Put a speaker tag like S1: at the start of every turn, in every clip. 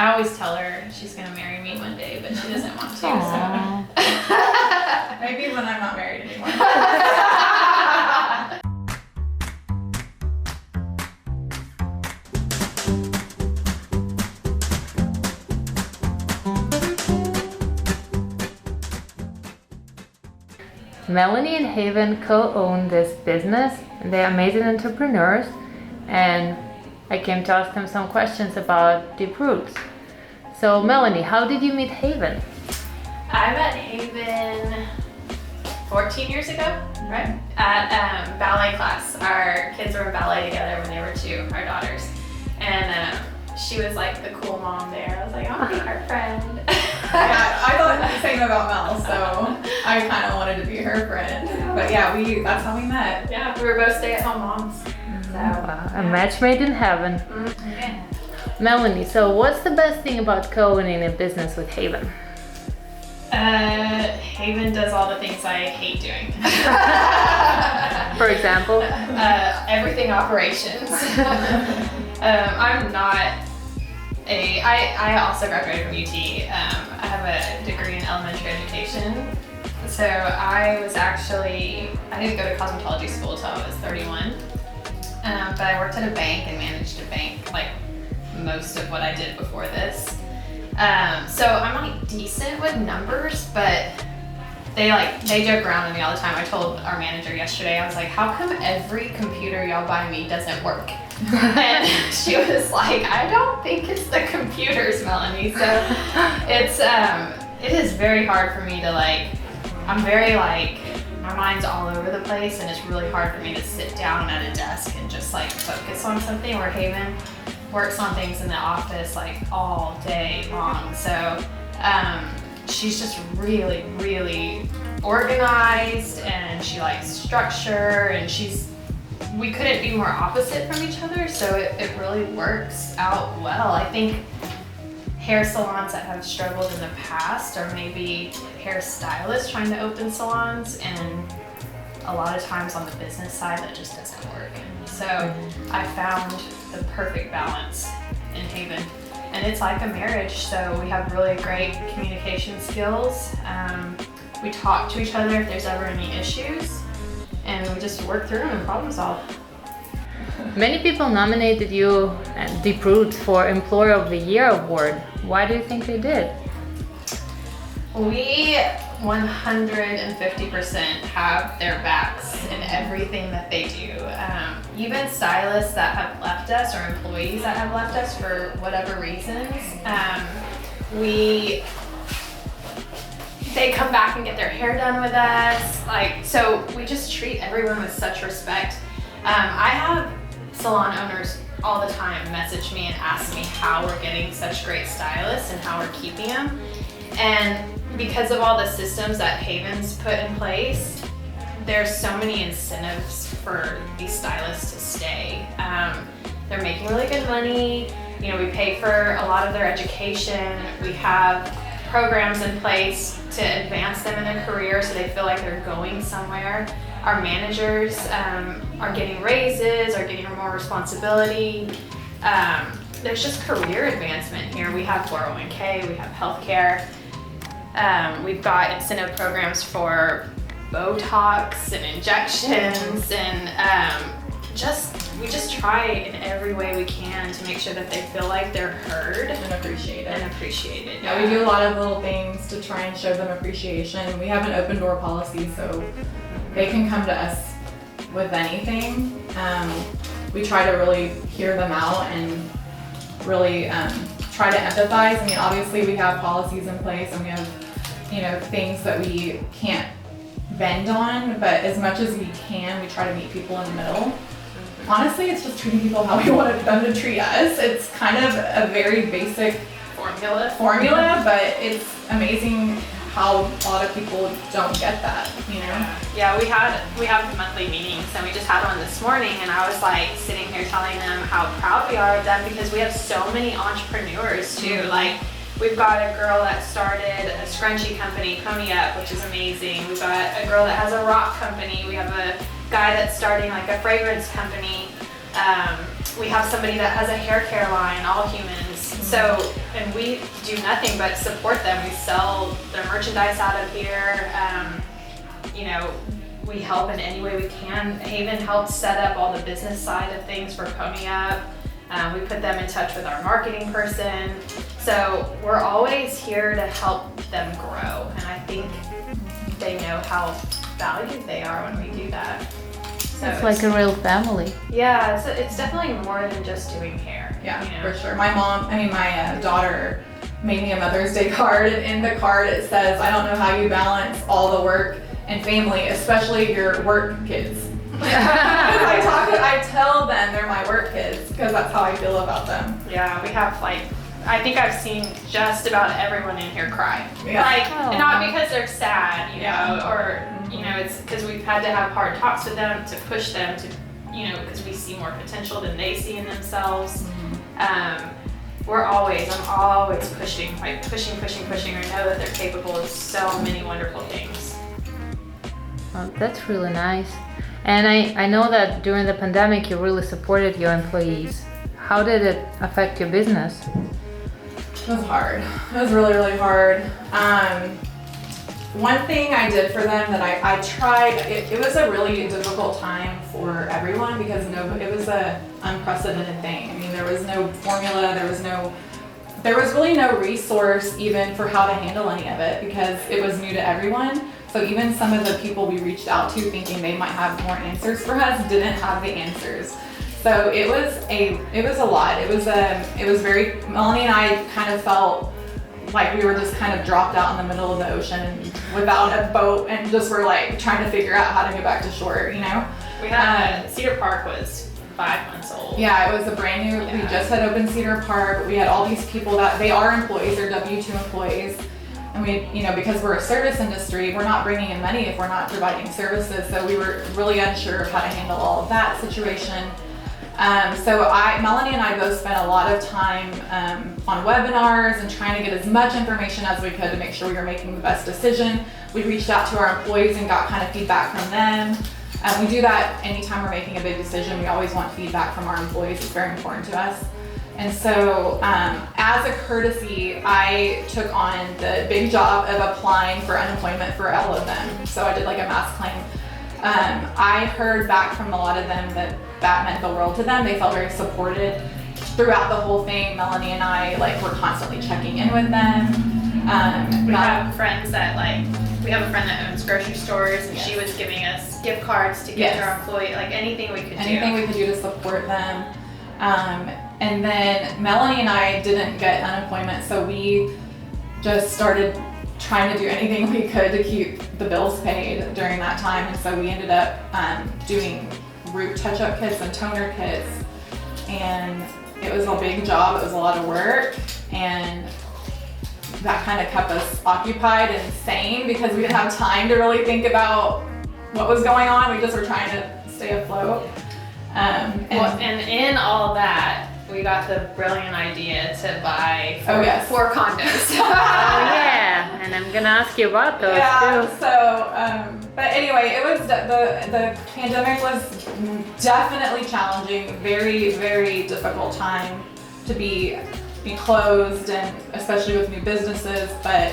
S1: I always tell her she's gonna marry me one day, but she doesn't want to. So.
S2: Maybe when I'm not married anymore.
S3: Melanie and Haven co-own this business. They're amazing entrepreneurs, and I came to ask them some questions about Deep Roots. So Melanie, how did you meet Haven?
S1: I met Haven 14 years ago, right? At ballet class. Our kids were in ballet together when they were 2, our daughters. And she was like the cool mom there. I was like, I'll be her friend.
S2: Yeah, I thought the same about Mel, so I kind of wanted to be her friend. But yeah, that's how we met.
S1: Yeah, we were both stay-at-home moms. So,
S3: A match made in heaven.
S1: Yeah.
S3: Melanie, so what's the best thing about co-owning a business with Haven?
S1: Haven does all the things I hate doing.
S3: For example?
S1: Everything operations. I'm not I also graduated from UT. I have a degree in elementary education. So I didn't go to cosmetology school until I was 31. But I worked at a bank and managed a bank like most of what I did before this. So I'm like decent with numbers, but they joke around with me all the time. I told our manager yesterday, I was like, how come every computer y'all buy me doesn't work? And she was like, I don't think it's the computers, Melanie. So it is very hard for me to I'm very my mind's all over the place, and it's really hard for me to sit down at a desk and just focus on something, where Haven works on things in the office all day long. So she's just really, really organized, and she likes structure, and we couldn't be more opposite from each other, so it really works out well. I think hair salons that have struggled in the past are maybe hair stylists trying to open salons, and a lot of times on the business side that just doesn't work. So I found the perfect balance in Haven, and it's like a marriage. So we have really great communication skills. We talk to each other if there's ever any issues, and we just work through them and problem solve.
S3: Many people nominated you at Deep Roots for Employer of the Year award. Why do you think they did?
S1: We 150% have their backs in everything that they do. Even stylists that have left us, or employees that have left us for whatever reasons, they come back and get their hair done with us. So we just treat everyone with such respect. I have salon owners all the time message me and ask me how we're getting such great stylists and how we're keeping them. And because of all the systems that Haven's put in place, there's so many incentives for these stylists to stay. They're making really good money. We pay for a lot of their education. We have programs in place to advance them in their career so they feel like they're going somewhere. Our managers are getting raises, are getting more responsibility. There's just career advancement here. We have 401k, we have healthcare. We've got incentive programs for Botox and injections, and we just try in every way we can to make sure that they feel like they're heard
S2: and appreciated.
S1: Yeah,
S2: we do a lot of little things to try and show them appreciation. We have an open door policy, so they can come to us with anything. We try to really hear them out and really try to empathize. Obviously we have policies in place, and we have, things that we can't bend on, but as much as we can, we try to meet people in the middle. Honestly, it's just treating people how we want them to treat us. It's kind of a very basic formula, but it's amazing how a lot of people don't get that,
S1: Yeah, we have monthly meetings, and we just had one this morning, and I was sitting here telling them how proud we are of them, because we have so many entrepreneurs too. We've got a girl that started a scrunchie company, Pony Up, which is amazing. We've got a girl that has a rock company. We have a guy that's starting a fragrance company. We have somebody that has a hair care line, All Humans. So, and we do nothing but support them. We sell their merchandise out of here. You know, we help in any way we can. Haven helps set up all the business side of things for Pony Up. We put them in touch with our marketing person. So we're always here to help them grow. And I think they know how valued they are when we do that. So
S3: It's like a real family.
S1: yeah, it's definitely more than just doing hair.
S2: Yeah,
S1: you know?
S2: for sure. My daughter made me a Mother's Day card, and in the card it says, "I don't know how you balance all the work and family, especially your work kids." I tell them they're my work kids because that's how I feel about them.
S1: Yeah, we have like, I think I've seen just about everyone in here cry.
S2: Yeah.
S1: Like,
S3: Oh.
S1: not because they're sad, you know,
S2: Yeah.
S1: or, you know, it's because we've had to have hard talks with them to push them to, you know, because we see more potential than they see in themselves. I'm always pushing. I know that they're capable of so many wonderful things.
S3: Oh, that's really nice. And I know that during the pandemic you really supported your employees. How did it affect your business?
S2: It was hard. It was really, really hard. One thing I did for them that I tried, it was a really difficult time for everyone because it was a unprecedented thing. I mean, there was no formula, there was really no resource even for how to handle any of it because it was new to everyone. So even some of the people we reached out to thinking they might have more answers for us didn't have the answers. So it was a lot. It was very, Melanie and I kind of felt like we were just kind of dropped out in the middle of the ocean without a boat and just were like trying to figure out how to get back to shore, you know?
S1: We had, Cedar Park was 5 months old.
S2: Yeah, it was a brand new, we just had opened Cedar Park. We had all these people that, they are employees, they're W-2 employees. And we, you know, because we're a service industry, we're not bringing in money if we're not providing services. So we were really unsure of how to handle all of that situation. So Melanie and I both spent a lot of time on webinars and trying to get as much information as we could to make sure we were making the best decision. We reached out to our employees and got kind of feedback from them. We do that anytime we're making a big decision. We always want feedback from our employees. It's very important to us. And so as a courtesy, I took on the big job of applying for unemployment for all of them. So I did like a mass claim. I heard back from a lot of them that meant the world to them. They felt very supported throughout the whole thing. Melanie and I were constantly checking in with them.
S1: We have friends that we have a friend that owns grocery stores and she was giving us gift cards to give to our employee, anything we could do.
S2: Anything we could do to support them. And then Melanie and I didn't get unemployment, so we just started trying to do anything we could to keep the bills paid during that time. And so we ended up doing root touch-up kits and toner kits. And it was a big job, it was a lot of work. And that kind of kept us occupied and sane because we didn't have time to really think about what was going on. We just were trying to stay afloat.
S1: And in all that, we got the brilliant idea to buy 4 condos.
S3: Oh yeah, and I'm gonna ask you about those too.
S2: So, but anyway, it was the pandemic was definitely challenging, very, very difficult time to be closed, and especially with new businesses, but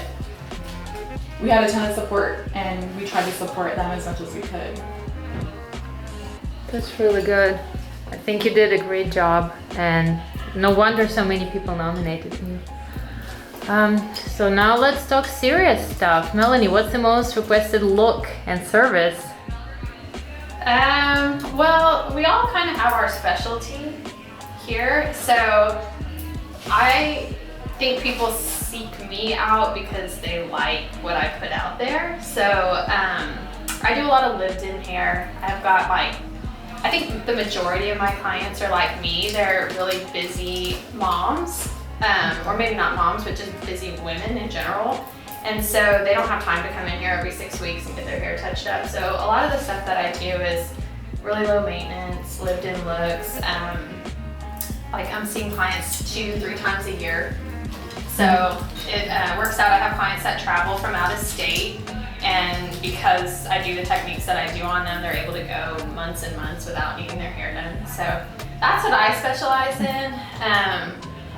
S2: we had a ton of support and we tried to support them as much as we could.
S3: That's really good. I think you did a great job, and no wonder so many people nominated you. So now let's talk serious stuff. Melanie, what's the most requested look and service?
S1: Well, we all kind of have our specialty here. So I think people seek me out because they like what I put out there. So I do a lot of lived-in hair. I've got I think the majority of my clients are like me. They're really busy moms, or maybe not moms, but just busy women in general. And so they don't have time to come in here every 6 weeks and get their hair touched up. So a lot of the stuff that I do is really low maintenance, lived-in looks. I'm seeing clients 2-3 times a year. So it works out. I have clients that travel from out of state. And because I do the techniques that I do on them, they're able to go months and months without needing their hair done. So that's what I specialize in.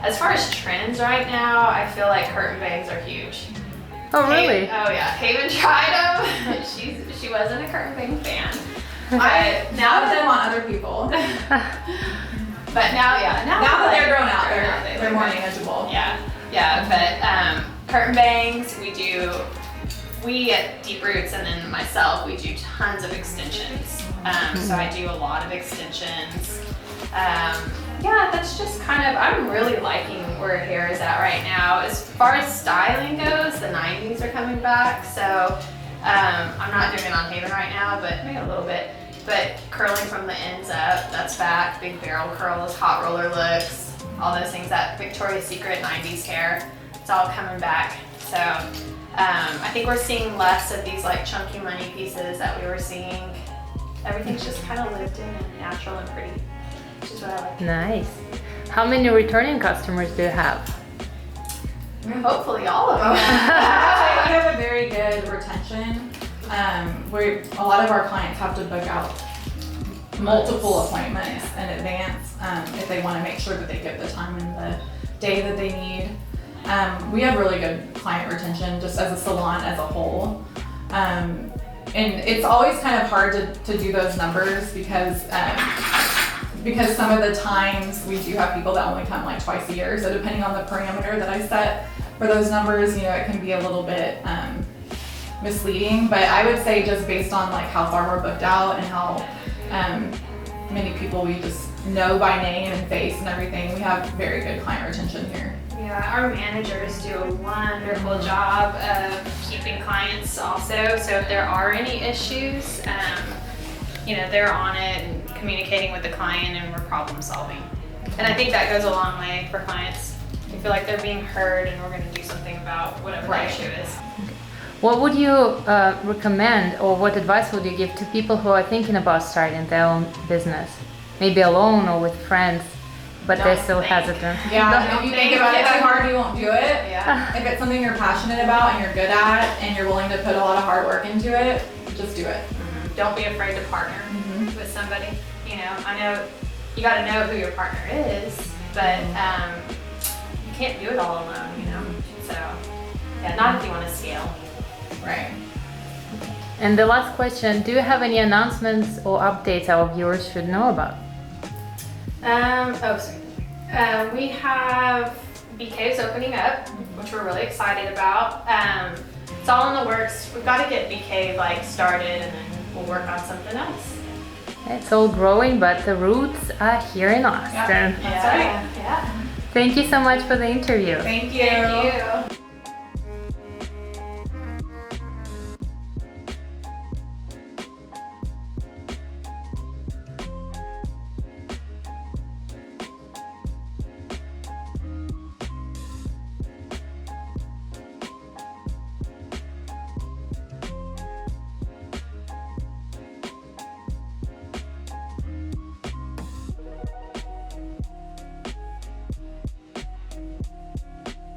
S1: As far as trends right now, I feel like curtain bangs are huge.
S3: Oh, really?
S1: Oh yeah, Haven tried them. She wasn't a curtain bang fan.
S2: Now them on other people.
S1: But now
S2: Now that they're grown out, they're more manageable.
S1: Yeah. But curtain bangs, we at Deep Roots and then myself, we do tons of extensions. So I do a lot of extensions. Yeah, that's just kind of, I'm really liking where hair is at right now. As far as styling goes, the 90s are coming back. So I'm not doing it on Haven right now, but maybe a little bit. But curling from the ends up, that's back. Big barrel curls, hot roller looks, all those things, that Victoria's Secret 90s hair, it's all coming back. So I think we're seeing less of these like chunky money pieces that we were seeing. Everything's just kind of lived in and natural and pretty, which is what I like.
S3: Nice. How many returning customers do you have?
S1: Hopefully all of them.
S2: We have a very good retention. Where a lot of our clients have to book out multiple appointments in advance if they want to make sure that they get the time and the day that they need. We have really good client retention just as a salon as a whole. And it's always kind of hard to do those numbers because some of the times we do have people that only come like twice a year. So depending on the parameter that I set for those numbers, it can be a little bit misleading, but I would say just based on like how far we're booked out and how many people we just know by name and face and everything, we have very good client retention here.
S1: Yeah, our managers do a wonderful job of keeping clients also. So if there are any issues, they're on it and communicating with the client, and we're problem solving. And I think that goes a long way for clients. They feel like they're being heard and we're going to do something about whatever the issue is.
S3: What would you recommend, or what advice would you give to people who are thinking about starting their own business? Maybe alone or with friends, but they're still hesitant.
S2: Yeah, if you think about it too hard, you won't do it.
S1: Yeah.
S2: If it's something you're passionate about and you're good at and you're willing to put a lot of hard work into it, just do it.
S1: Don't be afraid to partner with somebody. I know you got to know who your partner is, but you can't do it all alone, So, yeah, not if you want to scale.
S2: Right.
S3: And the last question, do you have any announcements or updates our viewers should know about?
S1: We have BKs opening up, which we're really excited about. It's all in the works. We've got to get BK started, and then we'll work on something else.
S3: It's all growing, but the roots are here in Austin.
S2: Yeah, that's right.
S1: Yeah.
S3: Thank you so much for the interview.
S2: Thank you.